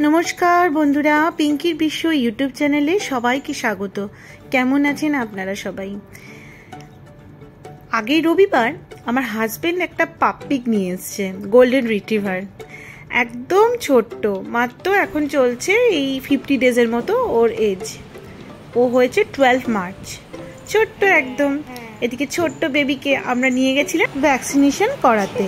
নমস্কার বন্ধুরা, পিঙ্কির বিশ্ব ইউটিউব চ্যানেলে সবাইকে স্বাগত। কেমন আছেন আপনারা সবাই? আগের রবিবার আমার হাজবেন্ড একটা পাপ্পিক নিয়ে এসছে, গোল্ডেন রিট্রিভার। একদম ছোট্ট, মাত্র এখন চলছে এই 50 ডেজের মতো ওর এজ। ও হয়েছে 12 মার্চ, ছোট্ট একদম। এদিকে ছোট্ট বেবিকে আমরা নিয়ে গেছিলাম ভ্যাকসিনেশন করাতে।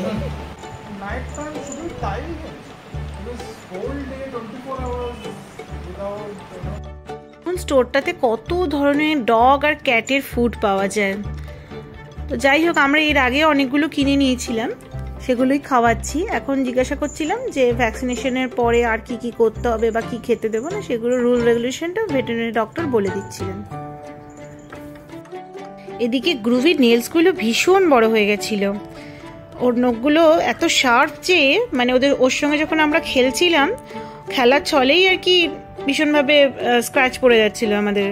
স্টোরটাতে কত ধরনের ডগ আর ক্যাটের ফুড পাওয়া যায়। তো যাই হোক, আমরা এর আগে অনেকগুলো কিনে নিয়েছিলাম, সেগুলোই খাওয়াচ্ছি। এখন জিজ্ঞাসা করছিলাম যে ভ্যাকসিনেশনের পরে আর কি কি করতে হবে বা কি খেতে দেবো না, সেগুলো রুল রেগুলেশনটা ভেটেরিনারি ডক্টর বলে দিচ্ছিলেন। এদিকে গ্রুভির নেলসগুলো ভীষণ বড় হয়ে গেছিল। ওর নখগুলো এত শার্প যে মানে ওর সঙ্গে যখন আমরা খেলছিলাম, খেলার ছলেই আর কি ভীষণভাবে স্ক্র্যাচ পড়ে যাচ্ছিল আমাদের।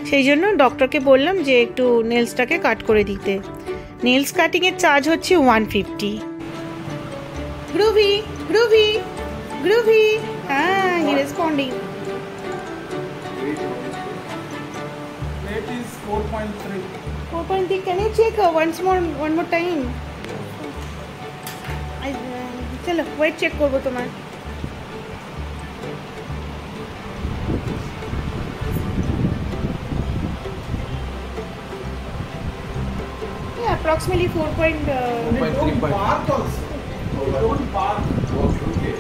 সেই জন্য ডক্টরকে বললাম যে একটু নেলসটাকে কাট করে দিতে। নেলস কাটিংয়ের চার্জ হচ্ছে 150। গ্রুভি গ্রুভি গ্রুভি, হ্যাঁ, হি responding. Rate is 4.3. 4.3. Can you check one more time? চলো ওয়েট চেক করবো তোমার। Approximately 4.3. Bark also. Don't bark. Okay.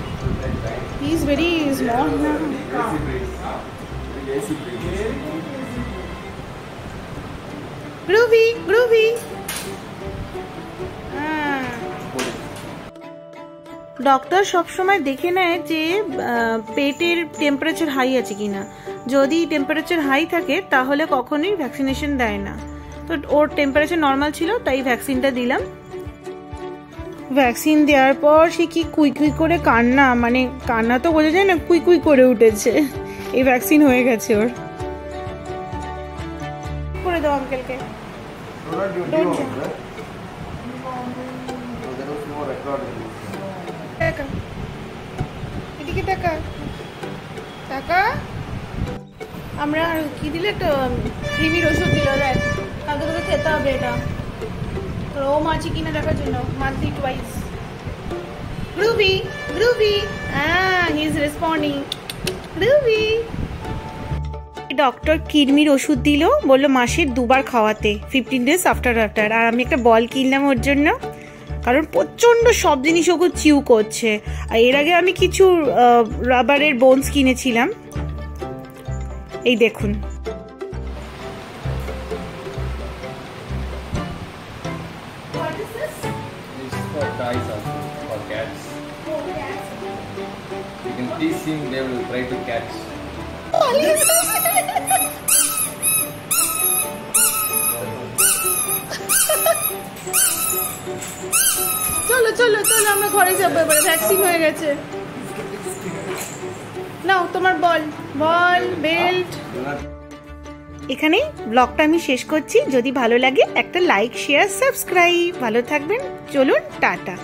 He is very small now. Groovy, groovy. Doctor সবসময় দেখে নেয় যে পেটের টেম্পারেচার হাই আছে কিনা। যদি টেম্পারেচার হাই থাকে তাহলে কখনোই ভ্যাকসিনেশন দেয় না। তো ওর টেম্পারেচার নর্মাল ছিল, তাই ভ্যাকসিনটা দিলাম। ভ্যাকসিন দেওয়ার পর সে কি কুই কুই করে কান্না, মানে কান্না তো বোঝা যায় না, কুই কুই করে উঠেছে। এই ভ্যাকসিন হয়ে গেছে ওর। করে দাও আঙ্কেলকে। এদিকে টাকা টাকা আমরা কি দিলে, একটা ক্রিমির ওষুধ দিল। দেখ, কালকে তোকে খেতে হবে এটা। তোর ও মাছি কিনে দেখার জন্য মান্থলি টুয়াইস। গ্রুভি গ্রুভি, হ্যাঁ, হি ইজ রেসপন্ডিং। গ্রুভি। ডক্টর কিডনির ওষুধ দিল, বললো মাসে 2 বার খাওয়াতে, 15 ডেজ আফটার। আর আমি একটা বল কিনলাম ওর জন্য, কারণ প্রচণ্ড সব জিনিস ওকে চিউ করছে। আর এর আগে আমি কিছু রাবারের বোনস কিনেছিলাম, এই দেখুন। You can tease him, they will try to catch. চলো চলো চলো, আমরা ঘরে যাবো এবারে, ভ্যাকসিন হয়ে গেছে। নাও তোমার বল, বল, বেল্ট। এখানেই ব্লগটা আমি শেষ করছি। যদি ভালো লাগে একটা লাইক, শেয়ার, সাবস্ক্রাইব। ভালো থাকবেন, চলুন, টাটা।